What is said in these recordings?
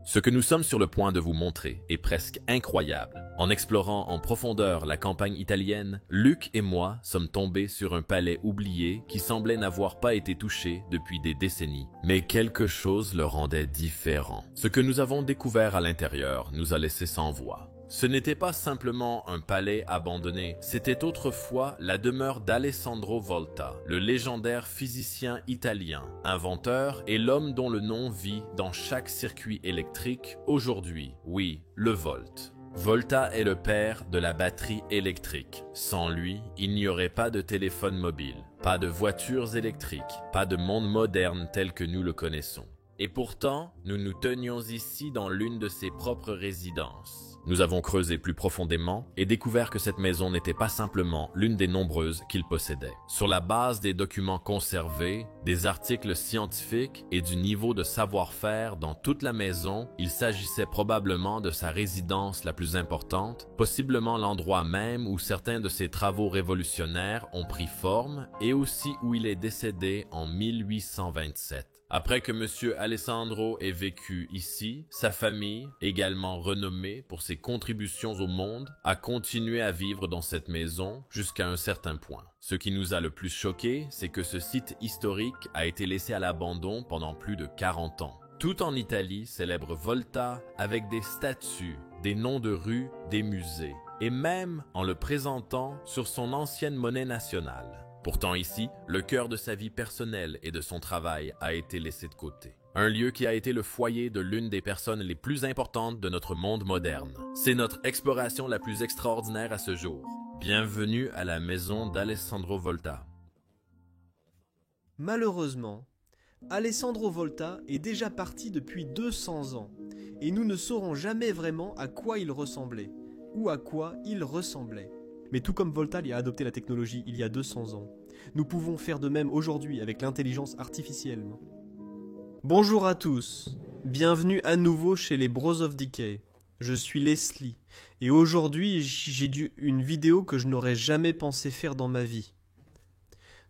Ce que nous sommes sur le point de vous montrer est presque incroyable. En explorant en profondeur la campagne italienne, Luc et moi sommes tombés sur un palais oublié qui semblait n'avoir pas été touché depuis des décennies. Mais quelque chose le rendait différent. Ce que nous avons découvert à l'intérieur nous a laissé sans voix. Ce n'était pas simplement un palais abandonné, c'était autrefois la demeure d'Alessandro Volta, le légendaire physicien italien, inventeur et l'homme dont le nom vit dans chaque circuit électrique aujourd'hui, oui, le Volt. Volta est le père de la batterie électrique. Sans lui, il n'y aurait pas de téléphone mobile, pas de voitures électriques, pas de monde moderne tel que nous le connaissons. Et pourtant, nous nous tenions ici dans l'une de ses propres résidences. Nous avons creusé plus profondément et découvert que cette maison n'était pas simplement l'une des nombreuses qu'il possédait. Sur la base des documents conservés, des articles scientifiques et du niveau de savoir-faire dans toute la maison, il s'agissait probablement de sa résidence la plus importante, possiblement l'endroit même où certains de ses travaux révolutionnaires ont pris forme et aussi où il est décédé en 1827. Après que M. Alessandro ait vécu ici, sa famille, également renommée pour ses contributions au monde, a continué à vivre dans cette maison jusqu'à un certain point. Ce qui nous a le plus choqué, c'est que ce site historique a été laissé à l'abandon pendant plus de 40 ans. Tout en Italie célèbre Volta avec des statues, des noms de rues, des musées, et même en le présentant sur son ancienne monnaie nationale. Pourtant ici, le cœur de sa vie personnelle et de son travail a été laissé de côté. Un lieu qui a été le foyer de l'une des personnes les plus importantes de notre monde moderne. C'est notre exploration la plus extraordinaire à ce jour. Bienvenue à la maison d'Alessandro Volta. Malheureusement, Alessandro Volta est déjà parti depuis 200 ans, et nous ne saurons jamais vraiment à quoi il ressemblait, ou à quoi il ressemblait. Mais tout comme Volta y a adopté la technologie il y a 200 ans, nous pouvons faire de même aujourd'hui avec l'intelligence artificielle. Bonjour à tous, bienvenue à nouveau chez les Bros of Decay. Je suis Leslie, et aujourd'hui j'ai une vidéo que je n'aurais jamais pensé faire dans ma vie.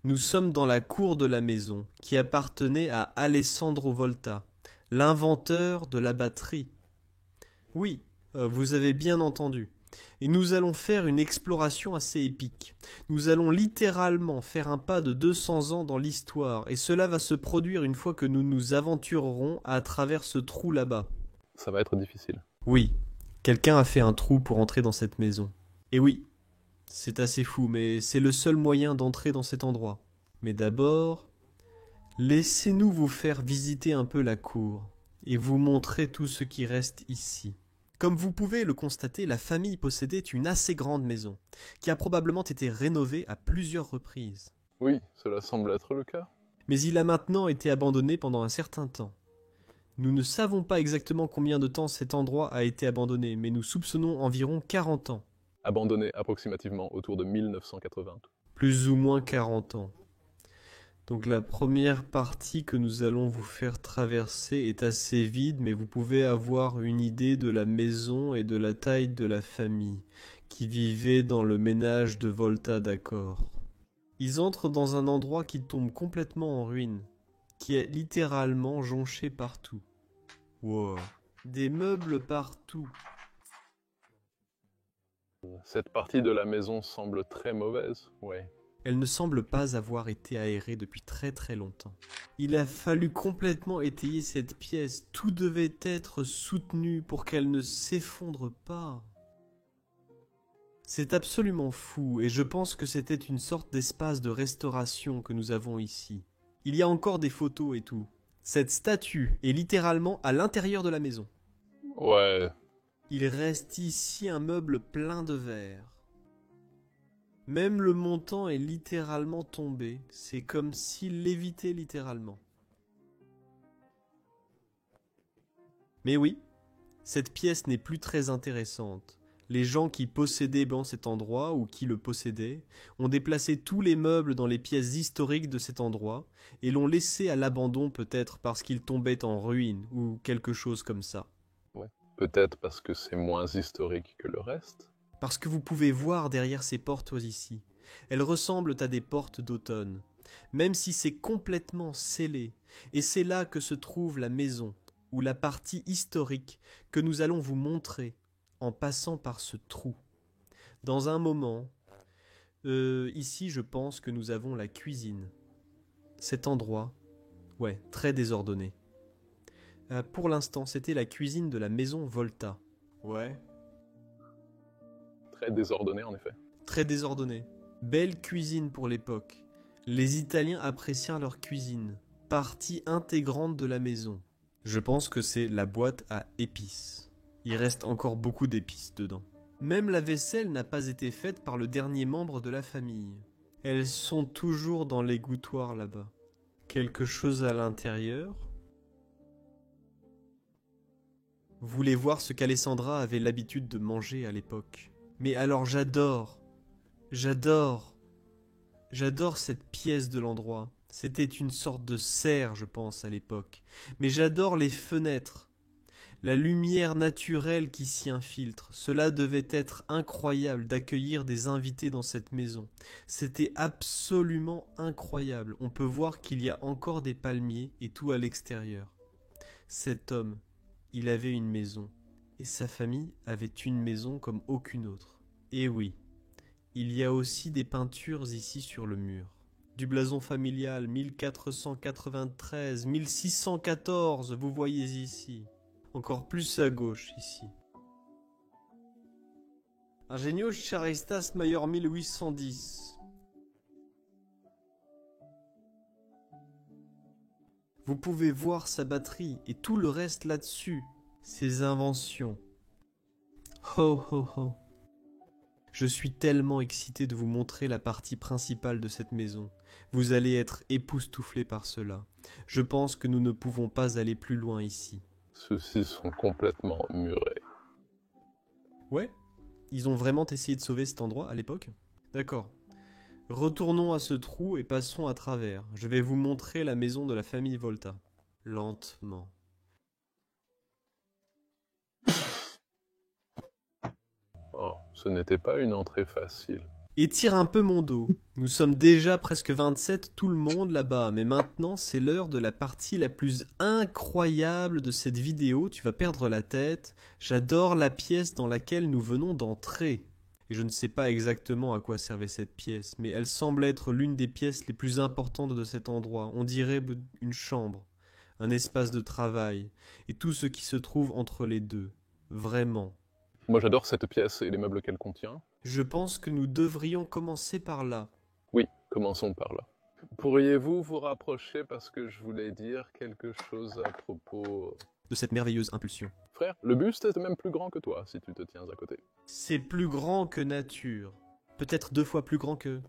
Nous sommes dans la cour de la maison, qui appartenait à Alessandro Volta, l'inventeur de la batterie. Oui, vous avez bien entendu. Et nous allons faire une exploration assez épique. Nous allons littéralement faire un pas de 200 ans dans l'histoire, et cela va se produire une fois que nous nous aventurerons à travers ce trou là-bas. Ça va être difficile. Oui, quelqu'un a fait un trou pour entrer dans cette maison. Et oui, c'est assez fou, mais c'est le seul moyen d'entrer dans cet endroit. Mais d'abord, laissez-nous vous faire visiter un peu la cour, et vous montrer tout ce qui reste ici. Comme vous pouvez le constater, la famille possédait une assez grande maison, qui a probablement été rénovée à plusieurs reprises. Oui, cela semble être le cas. Mais il a maintenant été abandonné pendant un certain temps. Nous ne savons pas exactement combien de temps cet endroit a été abandonné, mais nous soupçonnons environ 40 ans. Abandonné approximativement autour de 1980. Plus ou moins 40 ans. Donc la première partie que nous allons vous faire traverser est assez vide, mais vous pouvez avoir une idée de la maison et de la taille de la famille qui vivait dans le ménage de Volta d'Accord. Ils entrent dans un endroit qui tombe complètement en ruine, qui est littéralement jonché partout. Wow. Des meubles partout. Cette partie de la maison semble très mauvaise, ouais. Elle ne semble pas avoir été aérée depuis très très longtemps. Il a fallu complètement étayer cette pièce. Tout devait être soutenu pour qu'elle ne s'effondre pas. C'est absolument fou et je pense que c'était une sorte d'espace de restauration que nous avons ici. Il y a encore des photos et tout. Cette statue est littéralement à l'intérieur de la maison. Ouais. Il reste ici un meuble plein de verre. Même le montant est littéralement tombé. C'est comme s'il lévitait littéralement. Mais oui, cette pièce n'est plus très intéressante. Les gens qui possédaient cet endroit, ou qui le possédaient, ont déplacé tous les meubles dans les pièces historiques de cet endroit, et l'ont laissé à l'abandon peut-être parce qu'il tombait en ruine, ou quelque chose comme ça. Ouais. Peut-être parce que c'est moins historique que le reste. Parce que vous pouvez voir derrière ces portes ici. Elles ressemblent à des portes d'automne, même si c'est complètement scellé, et c'est là que se trouve la maison. ou la partie historique que nous allons vous montrer en passant par ce trou. Dans un moment, ici je pense que nous avons la cuisine. Cet endroit, ouais, très désordonné. Pour l'instant, c'était la cuisine de la maison Volta. Ouais. Très désordonné en effet. Très désordonné. Belle cuisine pour l'époque. Les Italiens apprécièrent leur cuisine. Partie intégrante de la maison. Je pense que c'est la boîte à épices. Il reste encore beaucoup d'épices dedans. Même la vaisselle n'a pas été faite par le dernier membre de la famille. Elles sont toujours dans l'égouttoir là-bas. Quelque chose à l'intérieur? Vous voulez voir ce qu'Alessandra avait l'habitude de manger à l'époque. Mais alors j'adore cette pièce de l'endroit. C'était une sorte de serre, je pense, à l'époque. Mais j'adore les fenêtres. La lumière naturelle qui s'y infiltre. Cela devait être incroyable d'accueillir des invités dans cette maison. C'était absolument incroyable. On peut voir qu'il y a encore des palmiers et tout à l'extérieur. Cet homme, il avait une maison. Et sa famille avait une maison comme aucune autre. Et oui, il y a aussi des peintures ici sur le mur. Du blason familial 1493-1614, vous voyez ici. Encore plus à gauche ici. Ingenieux Charistas Mayor 1810. Vous pouvez voir sa batterie et tout le reste là-dessus. Ses inventions. Ho ho ho. Je suis tellement excité de vous montrer la partie principale de cette maison. Vous allez être époustouflés par cela. Je pense que nous ne pouvons pas aller plus loin ici. Ceux-ci sont complètement murés. Ouais? Ils ont vraiment essayé de sauver cet endroit à l'époque? D'accord. Retournons à ce trou et passons à travers. Je vais vous montrer la maison de la famille Volta. Lentement. Oh, ce n'était pas une entrée facile. Étire un peu mon dos. Nous sommes déjà presque 27, tout le monde là-bas. Mais maintenant, c'est l'heure de la partie la plus incroyable de cette vidéo. Tu vas perdre la tête. J'adore la pièce dans laquelle nous venons d'entrer. Et je ne sais pas exactement à quoi servait cette pièce, mais elle semble être l'une des pièces les plus importantes de cet endroit. On dirait une chambre, un espace de travail, et tout ce qui se trouve entre les deux. Vraiment. Moi j'adore cette pièce et les meubles qu'elle contient. Je pense que nous devrions commencer par là. Oui, commençons par là. Pourriez-vous vous rapprocher parce que je voulais dire quelque chose à propos... De cette merveilleuse impulsion. Frère, le buste est même plus grand que toi si tu te tiens à côté. C'est plus grand que nature. Peut-être 2 fois plus grand que...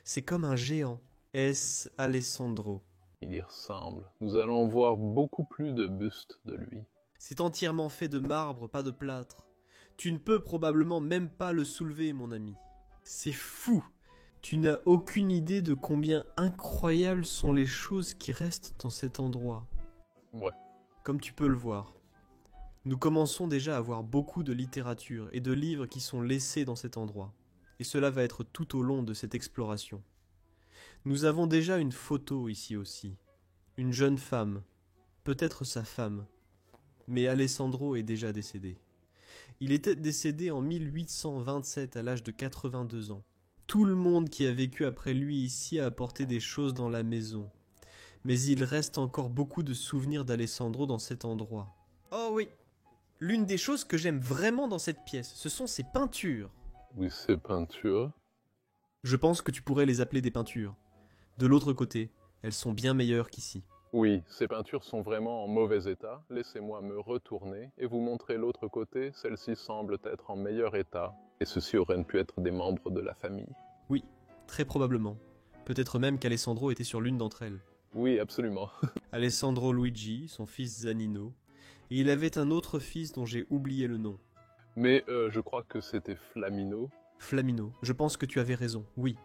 C'est comme un géant. Est-ce Alessandro? Il y ressemble. Nous allons voir beaucoup plus de bustes de lui. C'est entièrement fait de marbre, pas de plâtre. Tu ne peux probablement même pas le soulever, mon ami. C'est fou. Tu n'as aucune idée de combien incroyables sont les choses qui restent dans cet endroit. Ouais. Comme tu peux le voir. Nous commençons déjà à voir beaucoup de littérature et de livres qui sont laissés dans cet endroit. Et cela va être tout au long de cette exploration. Nous avons déjà une photo ici aussi. Une jeune femme. Peut-être sa femme. Mais Alessandro est déjà décédé. Il était décédé en 1827 à l'âge de 82 ans. Tout le monde qui a vécu après lui ici a apporté des choses dans la maison. Mais il reste encore beaucoup de souvenirs d'Alessandro dans cet endroit. Oh oui! L'une des choses que j'aime vraiment dans cette pièce, ce sont ses peintures. Oui, ces peintures. Je pense que tu pourrais les appeler des peintures. De l'autre côté, elles sont bien meilleures qu'ici. Oui, ces peintures sont vraiment en mauvais état. Laissez-moi me retourner et vous montrer l'autre côté. Celles-ci semblent être en meilleur état. Et ceux-ci auraient pu être des membres de la famille. Oui, très probablement. Peut-être même qu'Alessandro était sur l'une d'entre elles. Oui, absolument. Alessandro Luigi, son fils Zanino. Et il avait un autre fils dont j'ai oublié le nom. Mais je crois que c'était Flamino. Flamino, je pense que tu avais raison, oui.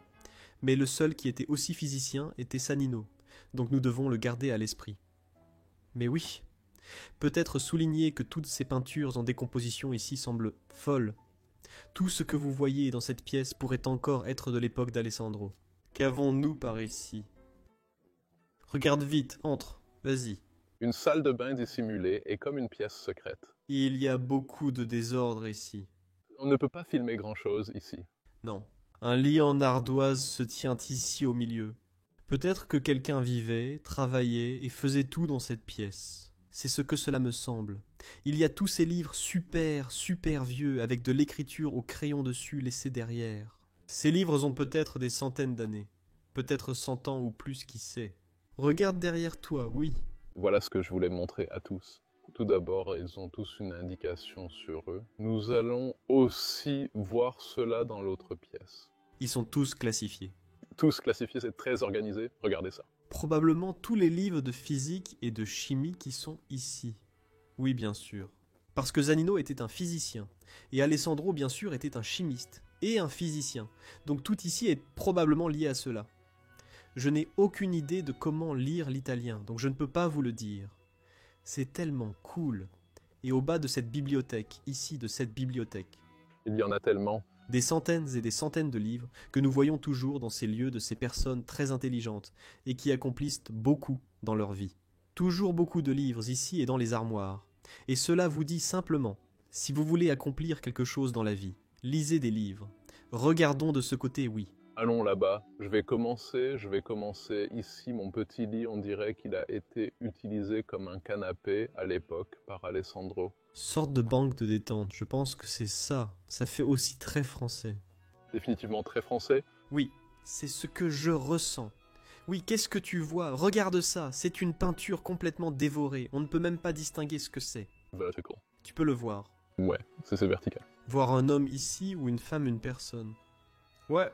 Mais le seul qui était aussi physicien était Sanino. Donc nous devons le garder à l'esprit. Mais oui, peut-être souligner que toutes ces peintures en décomposition ici semblent folles. Tout ce que vous voyez dans cette pièce pourrait encore être de l'époque d'Alessandro. Qu'avons-nous par ici? Regarde vite, entre, vas-y. Une salle de bain dissimulée est comme une pièce secrète. Il y a beaucoup de désordre ici. On ne peut pas filmer grand-chose ici. Non. Un lit en ardoise se tient ici au milieu. Peut-être que quelqu'un vivait, travaillait et faisait tout dans cette pièce. C'est ce que cela me semble. Il y a tous ces livres super vieux avec de l'écriture au crayon dessus laissée derrière. Ces livres ont peut-être des centaines d'années. Peut-être 100 ans ou plus, qui sait. Regarde derrière toi, oui. Voilà ce que je voulais montrer à tous. Tout d'abord, ils ont tous une indication sur eux. Nous allons aussi voir cela dans l'autre pièce. Ils sont tous classifiés. Tous classifiés, c'est très organisé. Regardez ça. Probablement tous les livres de physique et de chimie qui sont ici. Oui, bien sûr. Parce que Zanino était un physicien, et Alessandro, bien sûr, était un chimiste, et un physicien. Donc tout ici est probablement lié à cela. Je n'ai aucune idée de comment lire l'italien, donc je ne peux pas vous le dire. C'est tellement cool. Et au bas de cette bibliothèque, ici de cette bibliothèque, Il y en a tellement. des centaines et des centaines de livres que nous voyons toujours dans ces lieux de ces personnes très intelligentes et qui accomplissent beaucoup dans leur vie. Toujours beaucoup de livres ici et dans les armoires. Et cela vous dit simplement, si vous voulez accomplir quelque chose dans la vie, lisez des livres. Regardons de ce côté, oui. Allons là-bas. Je vais commencer ici. Mon petit lit, on dirait qu'il a été utilisé comme un canapé à l'époque par Alessandro. Sorte de banque de détente, je pense que c'est ça. Ça fait aussi très français. Définitivement très français. Oui, c'est ce que je ressens. Oui, qu'est-ce que tu vois? Regarde ça, c'est une peinture complètement dévorée. On ne peut même pas distinguer ce que c'est. Vertical. Tu peux le voir. Ouais, c'est vertical. Voir un homme ici ou une femme, une personne. Ouais.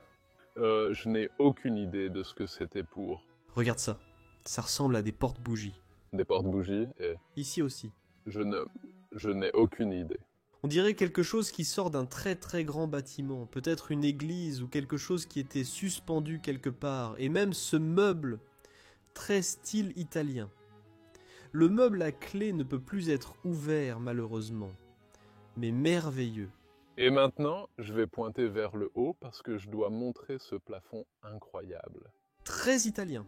Je n'ai aucune idée de ce que c'était pour Regarde ça. Ça ressemble à des porte-bougies. des porte-bougies et Ici aussi. je n'ai aucune idée. On dirait quelque chose qui sort d'un très très grand bâtiment. Peut-être une église ou quelque chose qui était suspendu quelque part. Et même ce meuble, très style italien. Le meuble à clé ne peut plus être ouvert malheureusement. Mais merveilleux. Et maintenant, je vais pointer vers le haut parce que je dois montrer ce plafond incroyable. Très italien.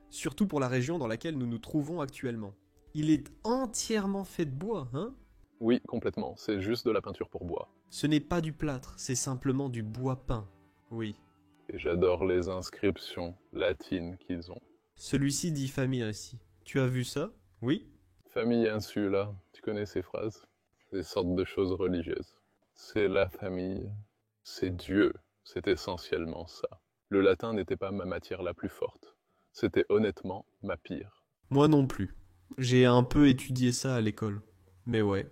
Surtout pour la région dans laquelle nous nous trouvons actuellement. Il est entièrement fait de bois, hein? Oui, complètement. C'est juste de la peinture pour bois. Ce n'est pas du plâtre, c'est simplement du bois peint. Oui. Et j'adore les inscriptions latines qu'ils ont. Celui-ci dit famille ici. Tu as vu ça? Oui? Famille insula, tu connais ces phrases? Des sortes de choses religieuses. C'est la famille, c'est Dieu, c'est essentiellement ça. Le latin n'était pas ma matière la plus forte. C'était honnêtement ma pire. Moi non plus. J'ai un peu étudié ça à l'école. Mais ouais.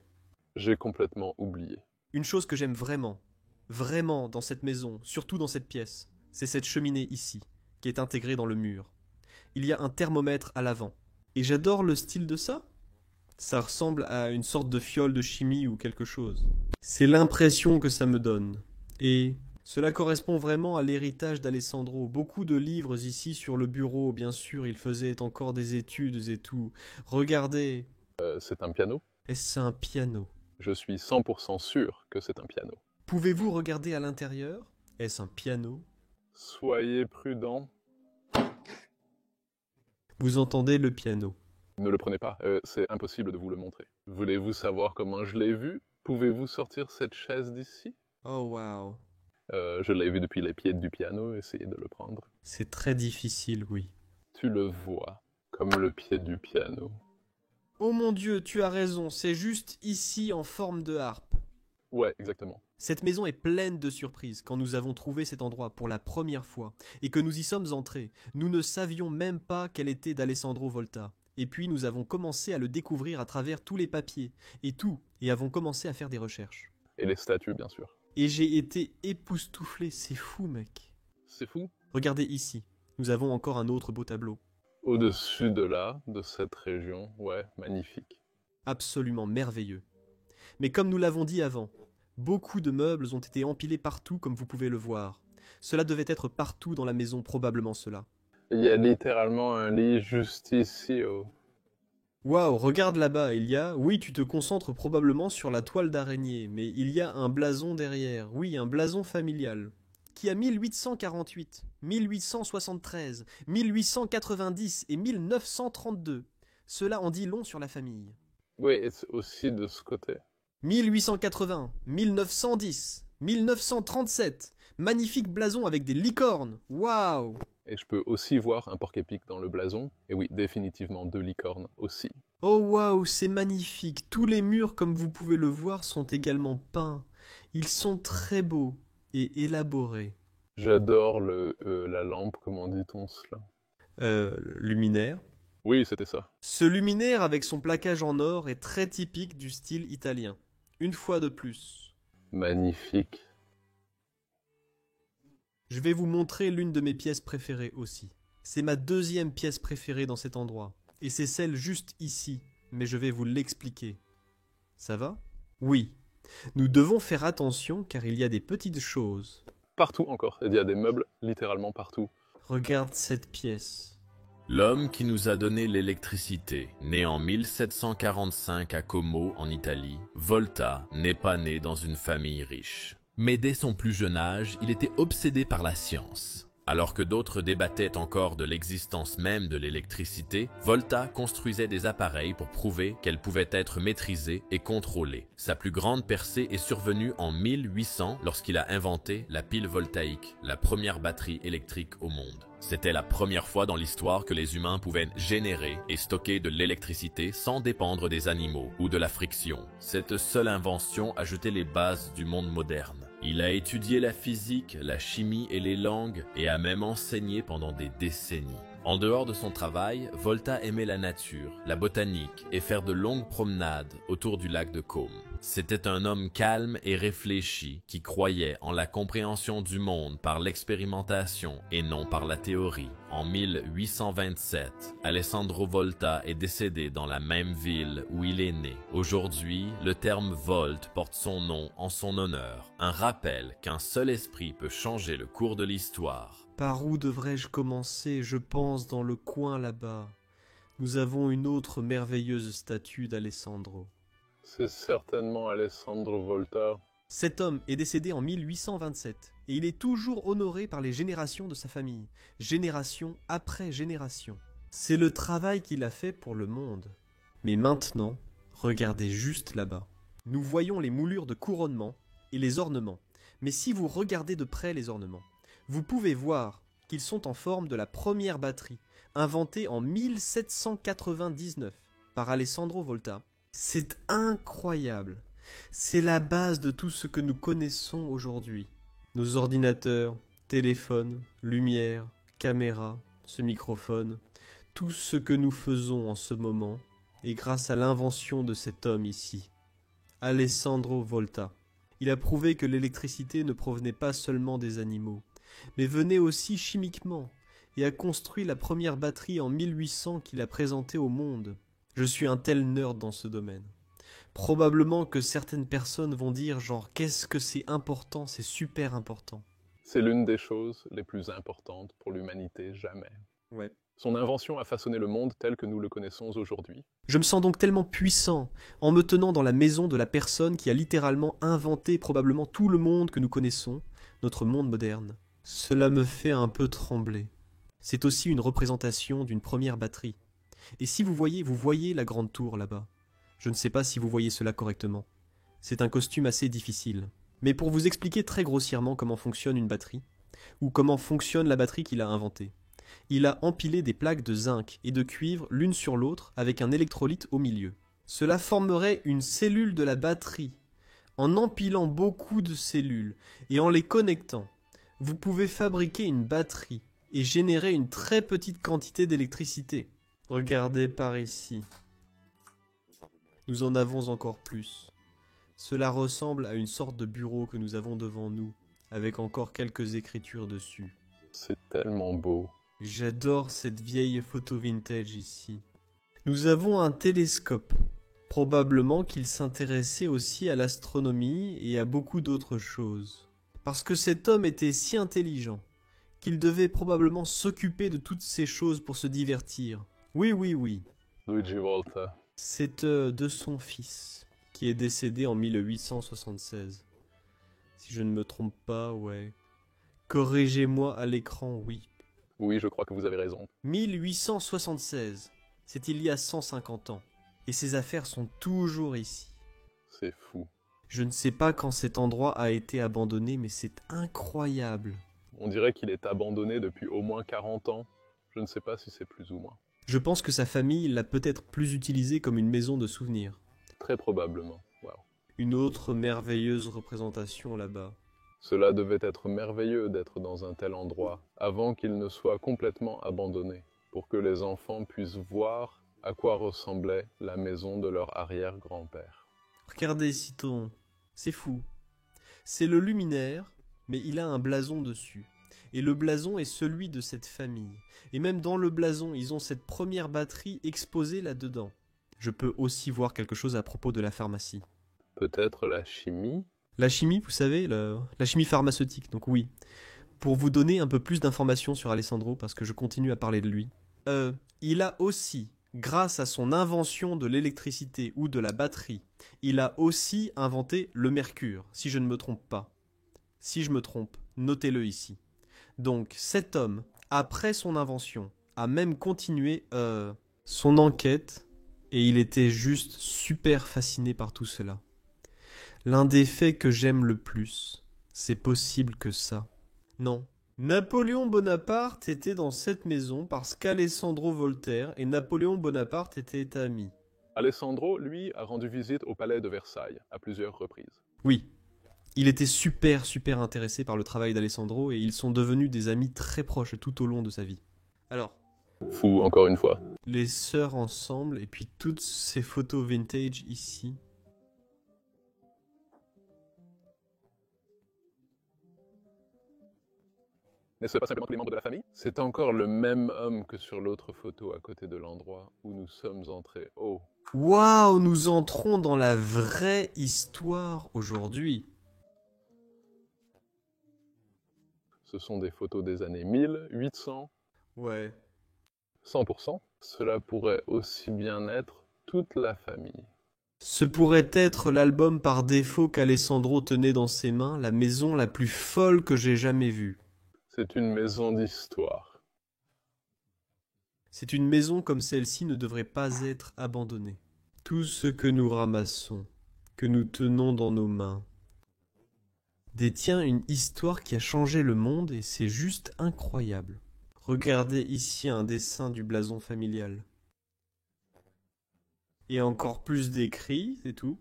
J'ai complètement oublié. Une chose que j'aime vraiment, vraiment dans cette maison, surtout dans cette pièce, c'est cette cheminée ici, qui est intégrée dans le mur. Il y a un thermomètre à l'avant. Et j'adore le style de ça. Ça ressemble à une sorte de fiole de chimie ou quelque chose. C'est l'impression que ça me donne. Et cela correspond vraiment à l'héritage d'Alessandro. Beaucoup de livres ici sur le bureau, bien sûr, il faisait encore des études et tout. Regardez, C'est un piano? est-ce un piano? Je suis 100% sûr que c'est un piano. Pouvez-vous regarder à l'intérieur? Est-ce un piano? Soyez prudents. Vous entendez le piano. Ne le prenez pas, c'est impossible de vous le montrer. Voulez-vous savoir comment je l'ai vu? Pouvez-vous sortir cette chaise d'ici? Oh wow. Je l'ai vu depuis les pieds du piano, essayez de le prendre. C'est très difficile, oui. Tu le vois, comme le pied du piano. Oh mon Dieu, tu as raison, c'est juste ici en forme de harpe. Ouais, exactement. Cette maison est pleine de surprises quand nous avons trouvé cet endroit pour la première fois et que nous y sommes entrés. Nous ne savions même pas qu'elle était d'Alessandro Volta. Et puis nous avons commencé à le découvrir à travers tous les papiers et tout, et avons commencé à faire des recherches. Et les statues, bien sûr. Et j'ai été époustouflé, c'est fou mec. C'est fou. Regardez ici, nous avons encore un autre beau tableau. Au-dessus de là, de cette région, ouais, magnifique. Absolument merveilleux. Mais comme nous l'avons dit avant, beaucoup de meubles ont été empilés partout comme vous pouvez le voir. Cela devait être partout dans la maison, probablement cela. Il y a littéralement un lit juste ici. Waouh, regarde là-bas, il y a... Oui, tu te concentres probablement sur la toile d'araignée, mais il y a un blason derrière. Oui, un blason familial. Qui a 1848, 1873, 1890 et 1932. Cela en dit long sur la famille. Oui, et c'est aussi de ce côté. 1880, 1910, 1937. Magnifique blason avec des licornes. Waouh! Et je peux aussi voir un porc-épic dans le blason. Et oui, définitivement 2 licornes aussi. Oh waouh, c'est magnifique. Tous les murs, comme vous pouvez le voir, sont également peints. Ils sont très beaux et élaborés. J'adore la lampe, comment dit-on cela? Luminaire. Oui, c'était ça. Ce luminaire avec son plaquage en or est très typique du style italien. Une fois de plus. Magnifique. Je vais vous montrer l'une de mes pièces préférées aussi. C'est ma deuxième pièce préférée dans cet endroit. Et c'est celle juste ici. Mais je vais vous l'expliquer. Ça va? Oui. Nous devons faire attention car il y a des petites choses. Partout encore. Il y a des meubles littéralement partout. Regarde cette pièce. L'homme qui nous a donné l'électricité, né en 1745 à Como, en Italie, Volta, n'est pas né dans une famille riche. Mais dès son plus jeune âge, il était obsédé par la science. Alors que d'autres débattaient encore de l'existence même de l'électricité, Volta construisait des appareils pour prouver qu'elle pouvait être maîtrisée et contrôlée. Sa plus grande percée est survenue en 1800 lorsqu'il a inventé la pile voltaïque, la première batterie électrique au monde. C'était la première fois dans l'histoire que les humains pouvaient générer et stocker de l'électricité sans dépendre des animaux ou de la friction. Cette seule invention a jeté les bases du monde moderne. Il a étudié la physique, la chimie et les langues et a même enseigné pendant des décennies. En dehors de son travail, Volta aimait la nature, la botanique et faire de longues promenades autour du lac de Côme. C'était un homme calme et réfléchi qui croyait en la compréhension du monde par l'expérimentation et non par la théorie. En 1827, Alessandro Volta est décédé dans la même ville où il est né. Aujourd'hui, le terme Volt porte son nom en son honneur, un rappel qu'un seul esprit peut changer le cours de l'histoire. Par où devrais-je commencer? Je pense dans le coin là-bas. Nous avons une autre merveilleuse statue d'Alessandro. C'est certainement Alessandro Volta. Cet homme est décédé en 1827 et il est toujours honoré par les générations de sa famille, génération après génération. C'est le travail qu'il a fait pour le monde. Mais maintenant, regardez juste là-bas. Nous voyons les moulures de couronnement et les ornements. Mais si vous regardez de près les ornements, vous pouvez voir qu'ils sont en forme de la première batterie, inventée en 1799 par Alessandro Volta. C'est incroyable. C'est la base de tout ce que nous connaissons aujourd'hui. Nos ordinateurs, téléphones, lumière, caméras, ce microphone, tout ce que nous faisons en ce moment est grâce à l'invention de cet homme ici, Alessandro Volta. Il a prouvé que l'électricité ne provenait pas seulement des animaux, mais venait aussi chimiquement, et a construit la première batterie en 1800 qu'il a présentée au monde. Je suis un tel nerd dans ce domaine. Probablement que certaines personnes vont dire genre qu'est-ce que c'est important, c'est super important. C'est l'une des choses les plus importantes pour l'humanité jamais. Ouais. Son invention a façonné le monde tel que nous le connaissons aujourd'hui. Je me sens donc tellement puissant en me tenant dans la maison de la personne qui a littéralement inventé probablement tout le monde que nous connaissons, notre monde moderne. Cela me fait un peu trembler. C'est aussi une représentation d'une première batterie. Et si vous voyez la grande tour là-bas. Je ne sais pas si vous voyez cela correctement. C'est un costume assez difficile. Mais pour vous expliquer très grossièrement comment fonctionne une batterie, ou comment fonctionne la batterie qu'il a inventée, il a empilé des plaques de zinc et de cuivre l'une sur l'autre avec un électrolyte au milieu. Cela formerait une cellule de la batterie. En empilant beaucoup de cellules et en les connectant, vous pouvez fabriquer une batterie et générer une très petite quantité d'électricité. Regardez par ici. Nous en avons encore plus. Cela ressemble à une sorte de bureau que nous avons devant nous, avec encore quelques écritures dessus. C'est tellement beau. J'adore cette vieille photo vintage ici. Nous avons un télescope. Probablement qu'il s'intéressait aussi à l'astronomie et à beaucoup d'autres choses. Parce que cet homme était si intelligent qu'il devait probablement s'occuper de toutes ces choses pour se divertir. Oui. Luigi Volta. C'est de son fils, qui est décédé en 1876. Si je ne me trompe pas, ouais. Corrigez-moi à l'écran, oui. Oui, je crois que vous avez raison. 1876. C'est il y a 150 ans. Et ses affaires sont toujours ici. C'est fou. Je ne sais pas quand cet endroit a été abandonné, mais c'est incroyable. On dirait qu'il est abandonné depuis au moins 40 ans. Je ne sais pas si c'est plus ou moins. Je pense que sa famille l'a peut-être plus utilisé comme une maison de souvenirs. Très probablement. Wow. Une autre merveilleuse représentation là-bas. Cela devait être merveilleux d'être dans un tel endroit, avant qu'il ne soit complètement abandonné, pour que les enfants puissent voir à quoi ressemblait la maison de leur arrière-grand-père. Regardez, Citon, c'est fou. C'est le luminaire, mais il a un blason dessus. Et le blason est celui de cette famille. Et même dans le blason, ils ont cette première batterie exposée là-dedans. Je peux aussi voir quelque chose à propos de la pharmacie. Peut-être la chimie? La chimie, vous savez, la chimie pharmaceutique, donc oui. Pour vous donner un peu plus d'informations sur Alessandro, parce que je continue à parler de lui. Il a aussi, grâce à son invention de l'électricité ou de la batterie, il a aussi inventé le mercure, si je ne me trompe pas. Si je me trompe, notez-le ici. Donc cet homme, après son invention, a même continué son enquête, et il était juste super fasciné par tout cela. L'un des faits que j'aime le plus, c'est possible que ça. Non. Napoléon Bonaparte était dans cette maison parce qu'Alessandro Voltaire et Napoléon Bonaparte étaient amis. Alessandro, lui, a rendu visite au palais de Versailles à plusieurs reprises. Oui. Il était super intéressé par le travail d'Alessandro et ils sont devenus des amis très proches tout au long de sa vie. Alors, Fou, encore une fois. les sœurs ensemble et puis toutes ces photos vintage ici. N'est-ce pas simplement tous les membres de la famille? C'est encore le même homme que sur l'autre photo à côté de l'endroit où nous sommes entrés. Oh, Waouh, nous entrons dans la vraie histoire aujourd'hui. ce sont des photos des années 1800, Ouais. 100%. Cela pourrait aussi bien être toute la famille. Ce pourrait être l'album par défaut qu'Alessandro tenait dans ses mains, la maison la plus folle que j'ai jamais vue. C'est une maison d'histoire. C'est une maison comme celle-ci ne devrait pas être abandonnée. Tout ce que nous ramassons, que nous tenons dans nos mains, détient une histoire qui a changé le monde et c'est juste incroyable. Regardez ici un dessin du blason familial. Et encore plus d'écrits, c'est tout.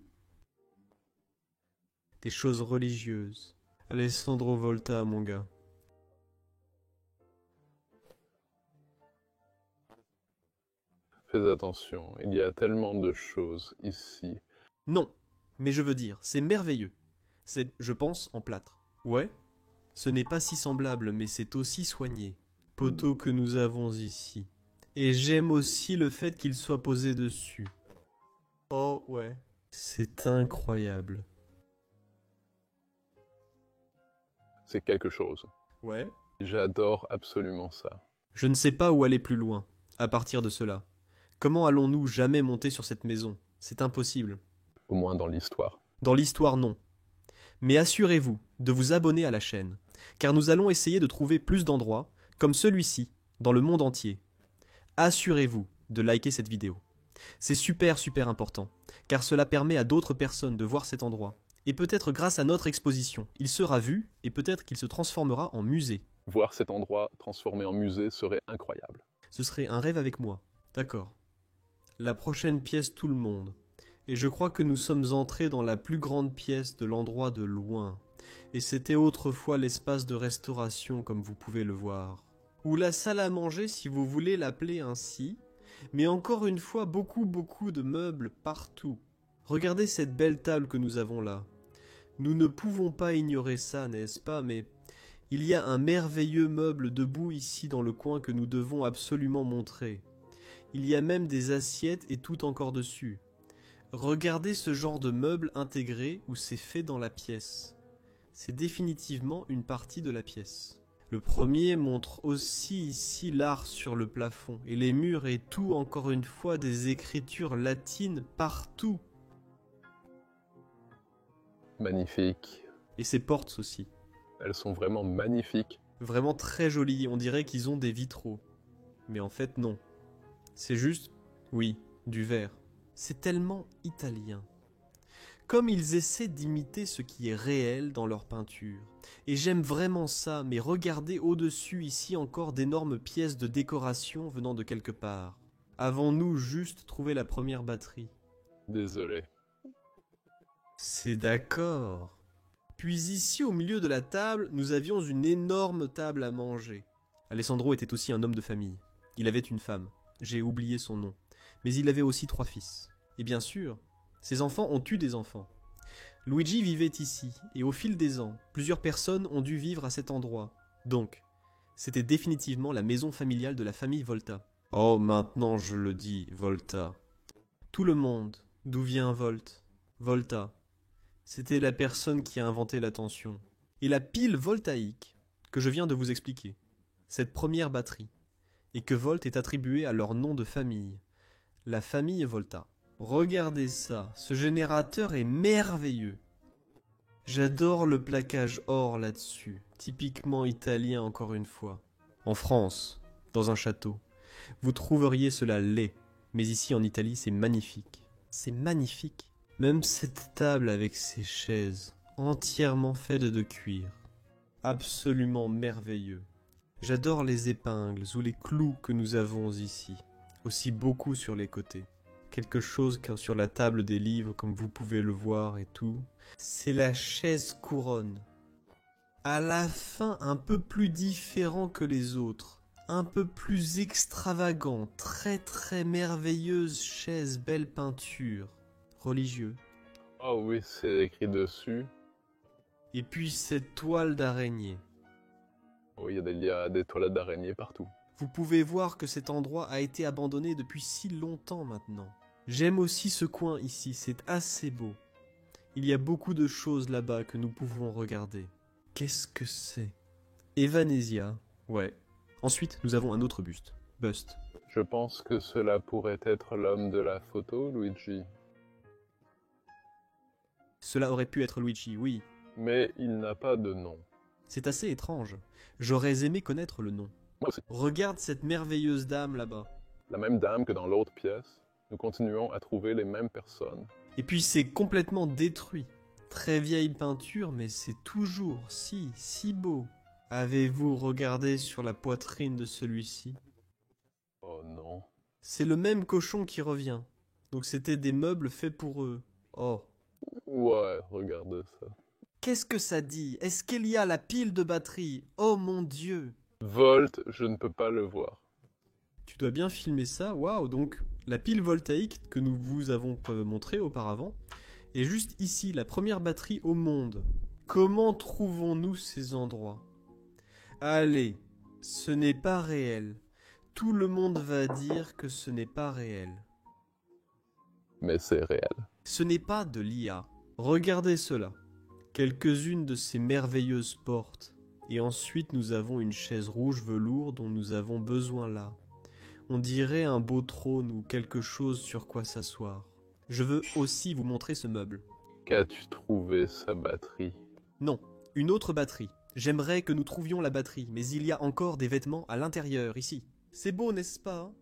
Des choses religieuses. Alessandro Volta, mon gars. Fais attention, il y a tellement de choses ici. Non, mais je veux dire, c'est merveilleux. C'est, je pense, en plâtre. Ouais, ce n'est pas si semblable, mais c'est aussi soigné. Poteau que nous avons ici. Et j'aime aussi le fait qu'il soit posé dessus. Oh ouais. C'est incroyable. C'est quelque chose. Ouais. J'adore absolument ça. Je ne sais pas où aller plus loin, à partir de cela. Comment allons-nous jamais monter sur cette maison? C'est impossible. Au moins dans l'histoire. Dans l'histoire, non. Mais assurez-vous de vous abonner à la chaîne, car nous allons essayer de trouver plus d'endroits, comme celui-ci, dans le monde entier. Assurez-vous de liker cette vidéo. C'est super important, car cela permet à d'autres personnes de voir cet endroit. Et peut-être grâce à notre exposition, il sera vu et peut-être qu'il se transformera en musée. Voir cet endroit transformé en musée serait incroyable. Ce serait un rêve avec moi. D'accord. La prochaine pièce, tout le monde. Et je crois que nous sommes entrés dans la plus grande pièce de l'endroit de loin. Et c'était autrefois l'espace de restauration, comme vous pouvez le voir. Ou la salle à manger, si vous voulez l'appeler ainsi. Mais encore une fois, beaucoup de meubles partout. Regardez cette belle table que nous avons là. Nous ne pouvons pas ignorer ça, n'est-ce pas, mais il y a un merveilleux meuble debout ici dans le coin que nous devons absolument montrer. Il y a même des assiettes et tout encore dessus. Regardez ce genre de meuble intégré où c'est fait dans la pièce. C'est définitivement une partie de la pièce. Le premier montre aussi ici l'art sur le plafond et les murs et tout encore une fois des écritures latines partout. Magnifique. Et ces portes aussi. Elles sont vraiment magnifiques. Vraiment très jolies, on dirait qu'ils ont des vitraux. Mais en fait non. C'est juste Oui, du verre. C'est tellement italien. Comme ils essaient d'imiter ce qui est réel dans leur peinture. Et j'aime vraiment ça, mais regardez au-dessus ici encore d'énormes pièces de décoration venant de quelque part. Avons-nous juste trouvé la première batterie? Désolé. C'est d'accord. Puis ici, au milieu de la table, nous avions une énorme table à manger. Alessandro était aussi un homme de famille. Il avait une femme. J'ai oublié son nom. Mais il avait aussi 3 fils. Et bien sûr, ses enfants ont eu des enfants. Luigi vivait ici, et au fil des ans, plusieurs personnes ont dû vivre à cet endroit. Donc, c'était définitivement la maison familiale de la famille Volta. Oh, maintenant je le dis, Volta. Tout le monde, d'où vient Volta. C'était la personne qui a inventé la tension. Et la pile voltaïque, que je viens de vous expliquer, cette première batterie, et que Volt est attribuée à leur nom de famille, la famille Volta. Regardez ça, ce générateur est merveilleux. J'adore le plaquage or là-dessus, typiquement italien encore une fois. En France, dans un château, vous trouveriez cela laid, mais ici en Italie c'est magnifique. C'est magnifique. Même cette table avec ses chaises, entièrement faites de cuir. Absolument merveilleux. J'adore les épingles ou les clous que nous avons ici, aussi beaucoup sur les côtés. Quelque chose comme sur la table des livres, comme vous pouvez le voir et tout. C'est la chaise couronne. À la fin, un peu plus différent que les autres. Un peu plus extravagant. Très très merveilleuse chaise, belle peinture. Religieux. Oh oui, c'est écrit dessus. Et puis cette toile d'araignée. Oui, il y a des toilettes d'araignée partout. Vous pouvez voir que cet endroit a été abandonné depuis si longtemps maintenant. J'aime aussi ce coin ici, c'est assez beau. Il y a beaucoup de choses là-bas que nous pouvons regarder. Qu'est-ce que c'est? Evanesia, ouais. Ensuite, nous avons un autre buste. Je pense que cela pourrait être l'homme de la photo, Luigi. Cela aurait pu être Luigi, oui. Mais il n'a pas de nom. C'est assez étrange. J'aurais aimé connaître le nom. Moi aussi. Regarde cette merveilleuse dame là-bas. La même dame que dans l'autre pièce. Nous continuons à trouver les mêmes personnes. Et puis c'est complètement détruit. Très vieille peinture, mais c'est toujours si beau. Avez-vous regardé sur la poitrine de celui-ci? Oh non. C'est le même cochon qui revient. Donc c'était des meubles faits pour eux. Oh. Ouais, regarde ça. Qu'est-ce que ça dit? Est-ce qu'il y a la pile de batterie? Oh mon Dieu! Volt, je ne peux pas le voir. Tu dois bien filmer ça. Waouh! Donc la pile voltaïque que nous vous avons montrée auparavant est juste ici, la première batterie au monde. Comment trouvons-nous ces endroits? Allez, ce n'est pas réel. Tout le monde va dire que ce n'est pas réel. Mais c'est réel. Ce n'est pas de l'IA. Regardez cela. Quelques-unes de ces merveilleuses portes. Et ensuite nous avons une chaise rouge velours dont nous avons besoin là. On dirait un beau trône ou quelque chose sur quoi s'asseoir. Je veux aussi vous montrer ce meuble. Qu'as-tu trouvé sa batterie? Non, une autre batterie. J'aimerais que nous trouvions la batterie, mais il y a encore des vêtements à l'intérieur, ici. C'est beau, n'est-ce pas, hein?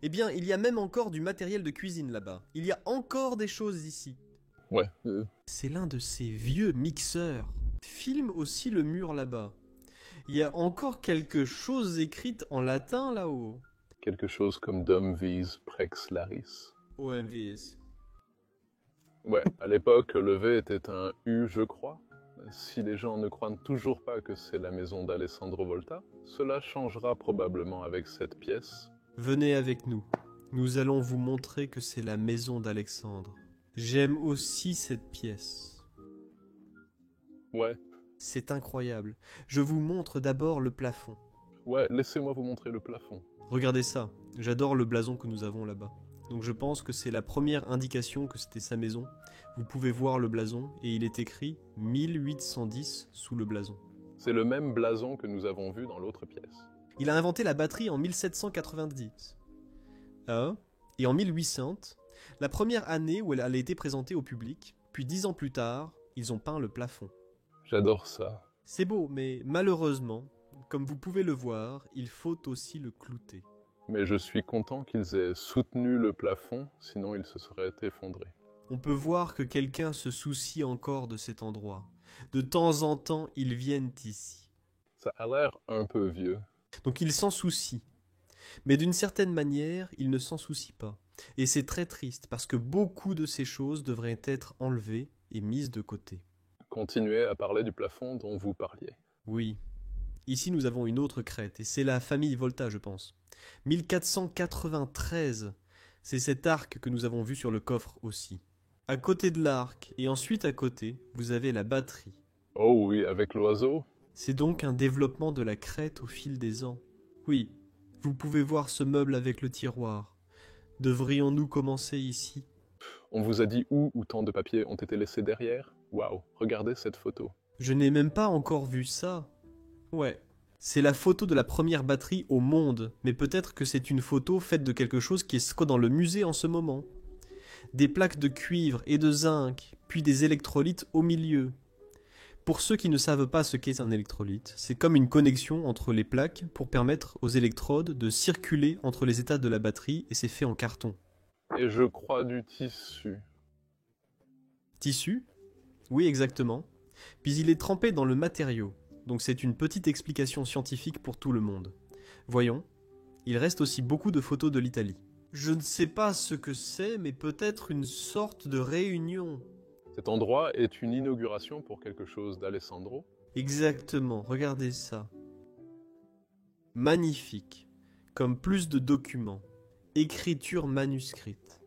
Eh bien, il y a même encore du matériel de cuisine là-bas. Il y a encore des choses ici. Ouais. C'est l'un de ces vieux mixeurs. Filme aussi le mur là-bas. Il y a encore quelque chose écrite en latin là-haut. Quelque chose comme Dom vis prex laris. OMVS. Ouais, à l'époque, le V était un U, je crois. Si les gens ne croient toujours pas que c'est la maison d'Alessandro Volta, cela changera probablement avec cette pièce. Venez avec nous. Nous allons vous montrer que c'est la maison d'Alexandre. J'aime aussi cette pièce. Ouais. C'est incroyable. Je vous montre d'abord le plafond. Ouais, laissez-moi vous montrer le plafond. Regardez ça. J'adore le blason que nous avons là-bas. Donc je pense que c'est la première indication que c'était sa maison. Vous pouvez voir le blason et il est écrit 1810 sous le blason. C'est le même blason que nous avons vu dans l'autre pièce. Il a inventé la batterie en 1790. Et en 1800, la première année où elle a été présentée au public, puis 10 ans plus tard, ils ont peint le plafond. J'adore ça. C'est beau, mais malheureusement, comme vous pouvez le voir, il faut aussi le clouter. Mais je suis content qu'ils aient soutenu le plafond, sinon il se serait effondré. On peut voir que quelqu'un se soucie encore de cet endroit. De temps en temps, ils viennent ici. Ça a l'air un peu vieux. Donc ils s'en soucient. Mais d'une certaine manière, ils ne s'en soucient pas. Et c'est très triste parce que beaucoup de ces choses devraient être enlevées et mises de côté. Continuez à parler du plafond dont vous parliez. Oui. Ici, nous avons une autre crête, et c'est la famille Volta, je pense. 1493, c'est cet arc que nous avons vu sur le coffre aussi. À côté de l'arc, et ensuite à côté, vous avez la batterie. Oh oui, avec l'oiseau? C'est donc un développement de la crête au fil des ans. Oui, vous pouvez voir ce meuble avec le tiroir. Devrions-nous commencer ici? On vous a dit où tant de papiers ont été laissés derrière? Waouh, regardez cette photo. Je n'ai même pas encore vu ça. Ouais. C'est la photo de la première batterie au monde, mais peut-être que c'est une photo faite de quelque chose qui est dans le musée en ce moment. Des plaques de cuivre et de zinc, puis des électrolytes au milieu. Pour ceux qui ne savent pas ce qu'est un électrolyte, c'est comme une connexion entre les plaques pour permettre aux électrodes de circuler entre les états de la batterie, et c'est fait en carton. Et je crois du tissu. Tissu? Oui, exactement. Puis il est trempé dans le matériau, donc c'est une petite explication scientifique pour tout le monde. Voyons, il reste aussi beaucoup de photos de l'Italie. Je ne sais pas ce que c'est, mais peut-être une sorte de réunion. Cet endroit est une inauguration pour quelque chose d'Alessandro. Exactement, regardez ça. Magnifique, comme plus de documents. Écriture manuscrite.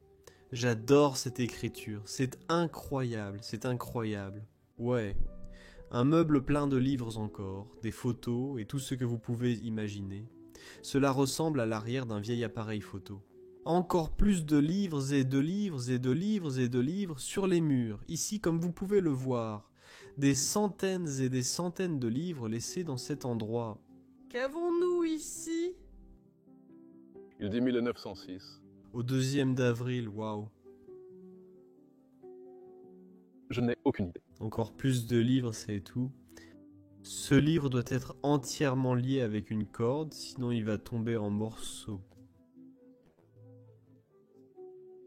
J'adore cette écriture, c'est incroyable, c'est incroyable. Ouais, un meuble plein de livres encore, des photos et tout ce que vous pouvez imaginer. Cela ressemble à l'arrière d'un vieil appareil photo. Encore plus de livres et de livres et de livres et de livres sur les murs, ici comme vous pouvez le voir. Des centaines et des centaines de livres laissés dans cet endroit. Qu'avons-nous ici? Il dit 1906. Au 2e d'avril, waouh. Je n'ai aucune idée. Encore plus de livres, c'est tout. Ce livre doit être entièrement lié avec une corde, sinon il va tomber en morceaux.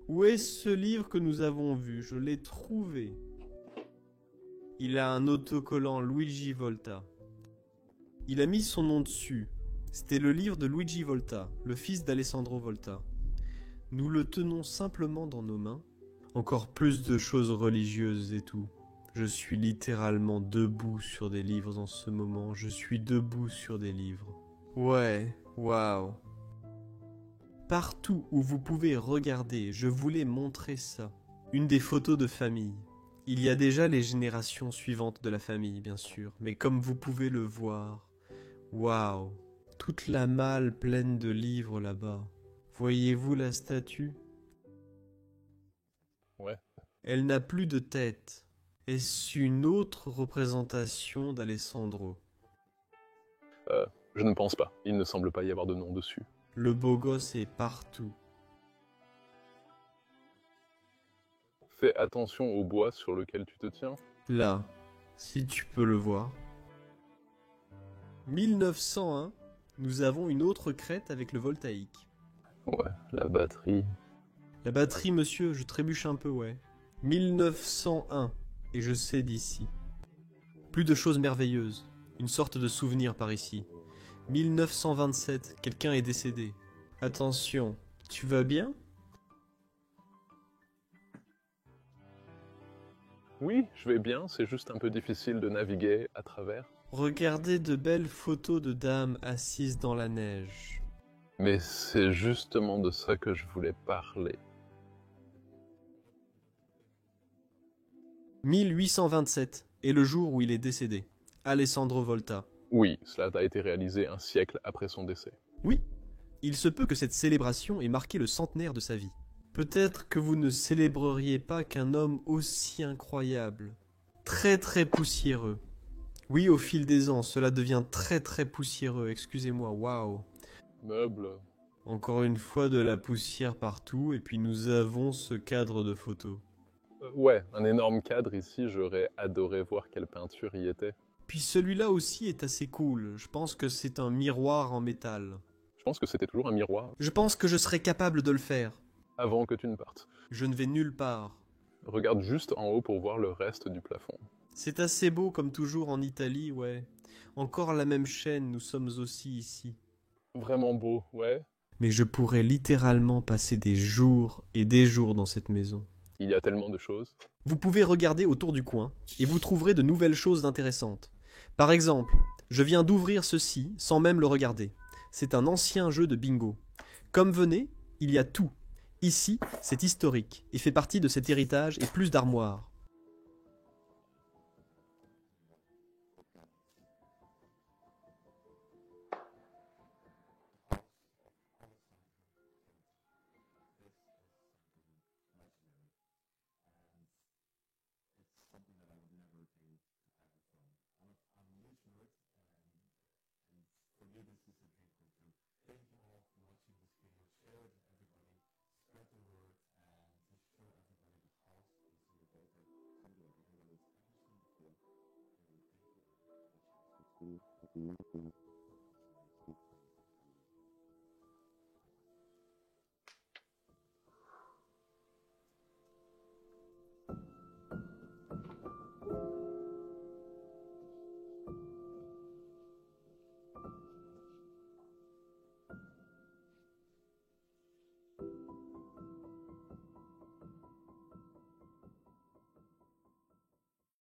Où est ce livre que nous avons vu? Je l'ai trouvé. Il a un autocollant Luigi Volta. Il a mis son nom dessus. C'était le livre de Luigi Volta, le fils d'Alessandro Volta. Nous le tenons simplement dans nos mains. Encore plus de choses religieuses et tout. Je suis littéralement debout sur des livres en ce moment. Je suis debout sur des livres. Ouais, waouh. Partout où vous pouvez regarder, je voulais montrer ça. Une des photos de famille. Il y a déjà les générations suivantes de la famille, bien sûr. Mais comme vous pouvez le voir, waouh. Toute la malle pleine de livres là-bas. Voyez-vous la statue? Ouais. Elle n'a plus de tête. Est-ce une autre représentation d'Alessandro? Je ne pense pas. Il ne semble pas y avoir de nom dessus. Le beau gosse est partout. Fais attention au bois sur lequel tu te tiens. Là, si tu peux le voir. 1901, nous avons une autre crête avec le voltaïque. Ouais, la batterie. La batterie, monsieur, je trébuche un peu, ouais. 1901, et je sais d'ici. Plus de choses merveilleuses, une sorte de souvenir par ici. 1927, quelqu'un est décédé. Attention, tu vas bien? Oui, je vais bien, c'est juste un peu difficile de naviguer à travers. Regardez de belles photos de dames assises dans la neige. Mais c'est justement de ça que je voulais parler. 1827 est le jour où il est décédé. Alessandro Volta. Oui, cela a été réalisé un siècle après son décès. Oui, il se peut que cette célébration ait marqué le centenaire de sa vie. Peut-être que vous ne célébreriez pas qu'un homme aussi incroyable, très très poussiéreux. Oui, au fil des ans, cela devient très très poussiéreux, excusez-moi, waouh. Meuble. Encore une fois de la poussière partout, et puis nous avons ce cadre de photo. Ouais, un énorme cadre ici, j'aurais adoré voir quelle peinture y était. Puis celui-là aussi est assez cool, je pense que c'est un miroir en métal. Je pense que c'était toujours un miroir Je pense que je serais capable de le faire. avant que tu ne partes. Je ne vais nulle part. Regarde juste en haut pour voir le reste du plafond. C'est assez beau comme toujours en Italie, ouais. Encore la même chaîne, nous sommes aussi ici. Vraiment beau, ouais. Mais je pourrais littéralement passer des jours et des jours dans cette maison. Il y a tellement de choses. Vous pouvez regarder autour du coin et vous trouverez de nouvelles choses intéressantes. Par exemple, je viens d'ouvrir ceci sans même le regarder. C'est un ancien jeu de bingo. Comme venez, il y a tout. Ici, c'est historique et fait partie de cet héritage et plus d'armoires. Thank you.